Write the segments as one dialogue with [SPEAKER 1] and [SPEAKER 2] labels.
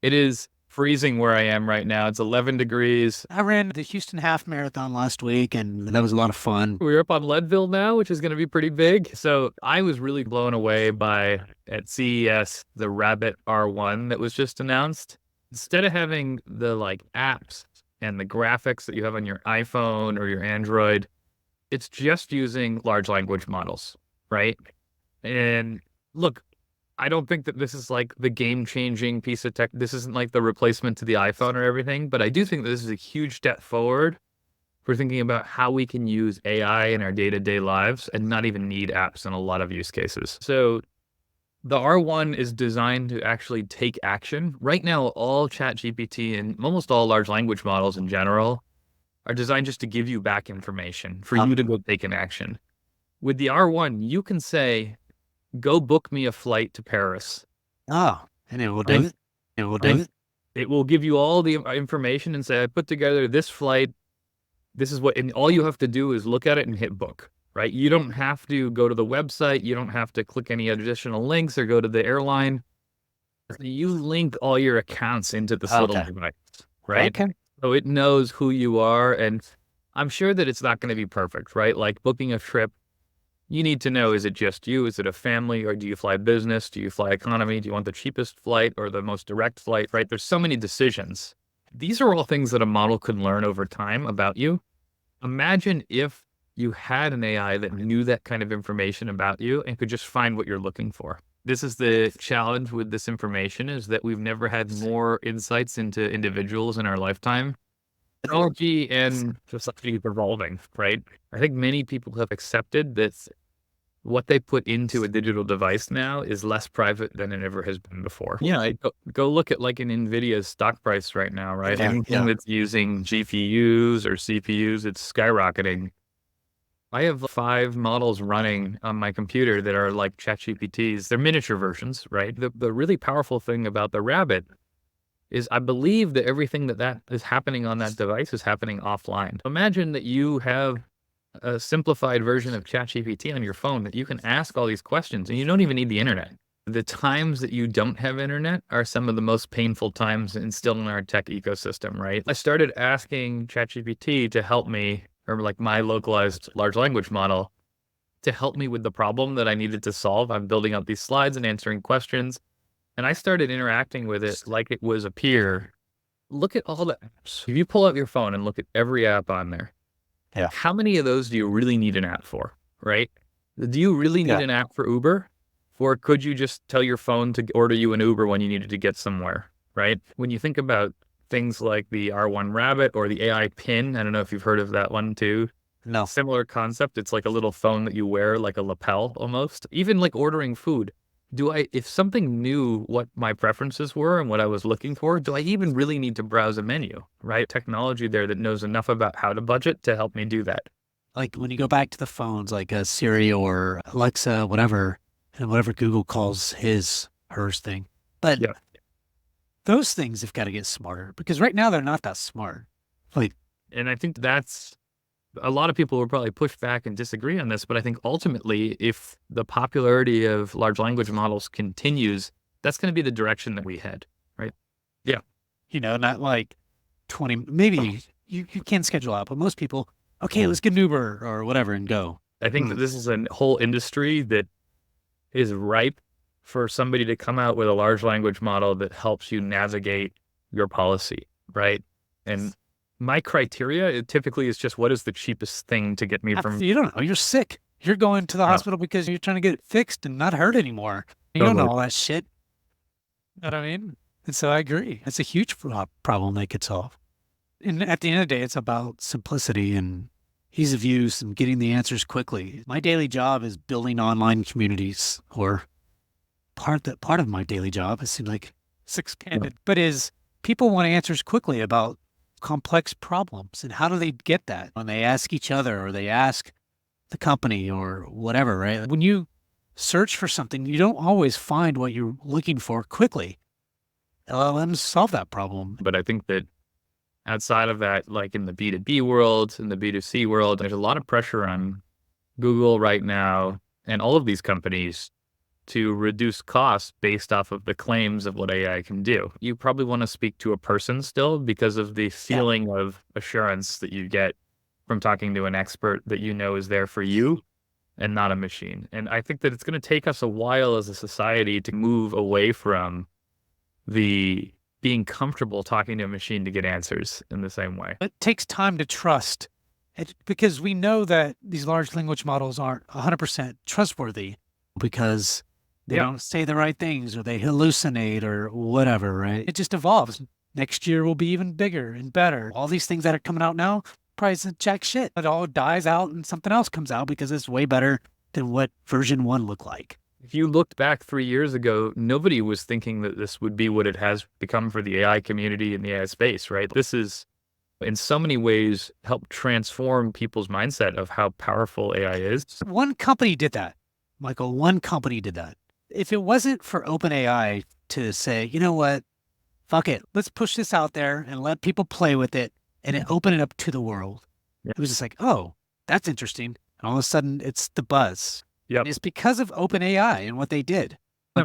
[SPEAKER 1] It is freezing where I am right now. It's 11 degrees.
[SPEAKER 2] I ran the Houston Half Marathon last week, and that was a lot of fun.
[SPEAKER 1] We're up on Leadville now, which is going to be pretty big. So I was really blown away by at CES the Rabbit R1 that was just announced. Instead of having the like apps and the graphics that you have on your iPhone or your Android, it's just using large language models, right? And look, I don't think that this is like the game-changing piece of tech. This isn't like the replacement to the iPhone or everything, but I do think that this is a huge step forward for thinking about how we can use AI in our day-to-day lives and not even need apps in a lot of use cases. So the R1 is designed to actually take action. Right now, all ChatGPT and almost all large language models in general are designed just to give you back information for you to go take an action. With the R1, you can say, go book me a flight to Paris.
[SPEAKER 2] Oh, and it will do
[SPEAKER 1] Right?
[SPEAKER 2] it. It will do
[SPEAKER 1] And
[SPEAKER 2] it.
[SPEAKER 1] it will give you all the information and say, I put together this flight. This is what, and all you have to do is look at it and hit book, right? You don't have to go to the website. You don't have to click any additional links or go to the airline. You link all your accounts into this little
[SPEAKER 2] Okay.
[SPEAKER 1] device, right?
[SPEAKER 2] Okay.
[SPEAKER 1] So it knows who you are. And I'm sure that it's not going to be perfect, right? Like booking a trip, you need to know, is it just you? Is it a family? Or do you fly business? Do you fly economy? Do you want the cheapest flight or the most direct flight, right? There's so many decisions. These are all things that a model could learn over time about you. Imagine if you had an AI that knew that kind of information about you and could just find what you're looking for. This is the challenge with this information, is that we've never had more insights into individuals in our lifetime. Technology and society is evolving, right? I think many people have accepted that what they put into a digital device now is less private than it ever has been before. Yeah, go look at like an NVIDIA's stock price right now, right?
[SPEAKER 2] Yeah.
[SPEAKER 1] Anything
[SPEAKER 2] Yeah.
[SPEAKER 1] that's using GPUs or CPUs, it's skyrocketing. I have 5 models running on my computer that are like ChatGPTs. They're miniature versions, right? The really powerful thing about the Rabbit is I believe that everything that is happening on that device is happening offline. Imagine that you have a simplified version of ChatGPT on your phone that you can ask all these questions and you don't even need the internet. The times that you don't have internet are some of the most painful times instilled in our tech ecosystem, right? I started asking ChatGPT to help me, or like my localized large language model, to help me with the problem that I needed to solve. I'm building out these slides and answering questions. And I started interacting with it like it was a peer. Look at all the apps. If you pull out your phone and look at every app on there,
[SPEAKER 2] Yeah.
[SPEAKER 1] how many of those do you really need an app for, right? Do you really need
[SPEAKER 2] Yeah.
[SPEAKER 1] an app for Uber? Or could you just tell your phone to order you an Uber when you needed to get somewhere, right? When you think about things like the R1 Rabbit or the AI Pin, I don't know if you've heard of that one too.
[SPEAKER 2] No.
[SPEAKER 1] Similar concept. It's like a little phone that you wear like a lapel almost. Even like ordering food. If something knew what my preferences were and what I was looking for, do I even really need to browse a menu, right? Technology there that knows enough about how to budget to help me do that.
[SPEAKER 2] Like when you go back to the phones, like Siri or Alexa, whatever, and whatever Google calls hers thing. But
[SPEAKER 1] Yeah.
[SPEAKER 2] those things have got to get smarter because right now they're not that smart. Like,
[SPEAKER 1] And I think that's a lot of people will probably push back and disagree on this, but I think ultimately, if the popularity of large language models continues, that's going to be the direction that we head, right? Yeah.
[SPEAKER 2] not like 20, maybe you can schedule out, but most people, okay, let's get an Uber or whatever and go.
[SPEAKER 1] I think that this is a whole industry that is ripe for somebody to come out with a large language model that helps you navigate your policy, right? And my criteria, it typically is just what is the cheapest thing to get me from.
[SPEAKER 2] You don't know. You're sick. You're going to the
[SPEAKER 1] No,
[SPEAKER 2] hospital because you're trying to get it fixed and not hurt anymore. You don't know
[SPEAKER 1] totally.
[SPEAKER 2] all that shit. You know what I mean? And so I agree. It's a huge problem they could solve. And at the end of the day, it's about simplicity and ease of use and getting the answers quickly. My daily job is building online communities, or part of my daily job. It seems like six-handed, but is people want answers quickly about complex problems. And how do they get that? When they ask each other or they ask the company or whatever, right? When you search for something, you don't always find what you're looking for quickly. LLMs solve that problem.
[SPEAKER 1] But I think that outside of that, like in the B2B world, in the B2C world, there's a lot of pressure on Google right now and all of these companies to reduce costs based off of the claims of what AI can do. You probably want to speak to a person still because of the feeling of assurance that you get from talking to an expert that you know is there for you and not a machine. And I think that it's going to take us a while as a society to move away from the being comfortable talking to a machine to get answers in the same way.
[SPEAKER 2] It takes time to trust because we know that these large language models aren't 100% trustworthy because they don't say the right things or they hallucinate or whatever, right? It just evolves. Next year will be even bigger and better. All these things that are coming out now, probably isn't jack shit. It all dies out and something else comes out because it's way better than what version 1 looked like.
[SPEAKER 1] If you looked back 3 years ago, nobody was thinking that this would be what it has become for the AI community and the AI space, right? This is, in so many ways, helped transform people's mindset of how powerful AI is.
[SPEAKER 2] One company did that, Michael. One company did that. If it wasn't for OpenAI to say, you know what, fuck it, let's push this out there and let people play with it and it open it up to the world. It was just like, oh, that's interesting. And all of a sudden, it's the buzz.
[SPEAKER 1] Yep.
[SPEAKER 2] It's because of OpenAI and what they did.
[SPEAKER 1] They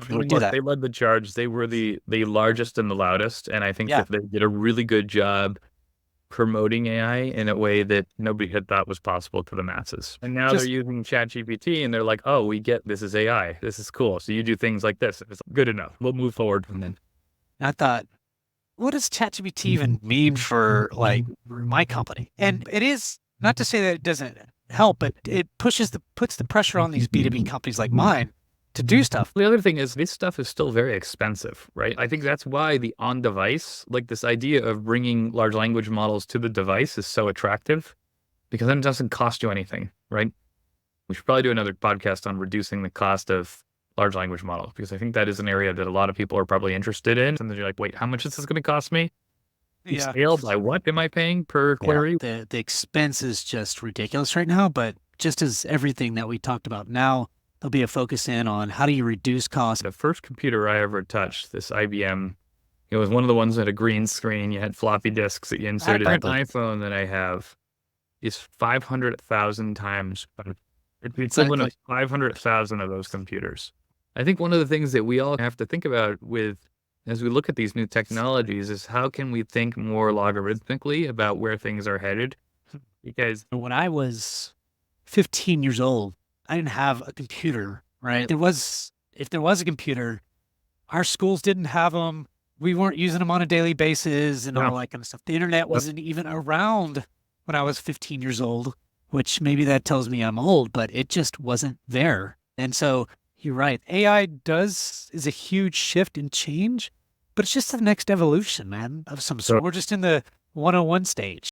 [SPEAKER 1] led the charge. They were the largest and the loudest. And I think that they did a really good job promoting AI in a way that nobody had thought was possible to the masses. And now they're using ChatGPT and they're like, oh, we get this is AI. This is cool. So you do things like this. It's good enough. We'll move forward from then.
[SPEAKER 2] I thought, what does ChatGPT even mean for like my company? And it is not to say that it doesn't help, but it puts the pressure on these B2B companies like mine to do stuff.
[SPEAKER 1] The other thing is this stuff is still very expensive, right? I think that's why the on-device, like this idea of bringing large language models to the device is so attractive because then it doesn't cost you anything, right? We should probably do another podcast on reducing the cost of large language models because I think that is an area that a lot of people are probably interested in. And then you're like, wait, how much is this going to cost me? Scaled by what am I paying per query?
[SPEAKER 2] The expense is just ridiculous right now, but just as everything that we talked about now, there'll be a focus in on how do you reduce costs.
[SPEAKER 1] The first computer I ever touched, this IBM, it was one of the ones that had a green screen. You had floppy disks that you inserted. An iPhone that I have is 500,000 times. It's the equivalent of 500,000 of those computers. I think one of the things that we all have to think about as we look at these new technologies is how can we think more logarithmically about where things are headed? Because
[SPEAKER 2] when I was 15 years old, I didn't have a computer, right? If there was a computer, our schools didn't have them. We weren't using them on a daily basis and all that kind of stuff. The internet wasn't even around when I was 15 years old, which maybe that tells me I'm old, but it just wasn't there. And so you're right. AI is a huge shift and change, but it's just the next evolution, man, of some sort. We're just in the 101 stage.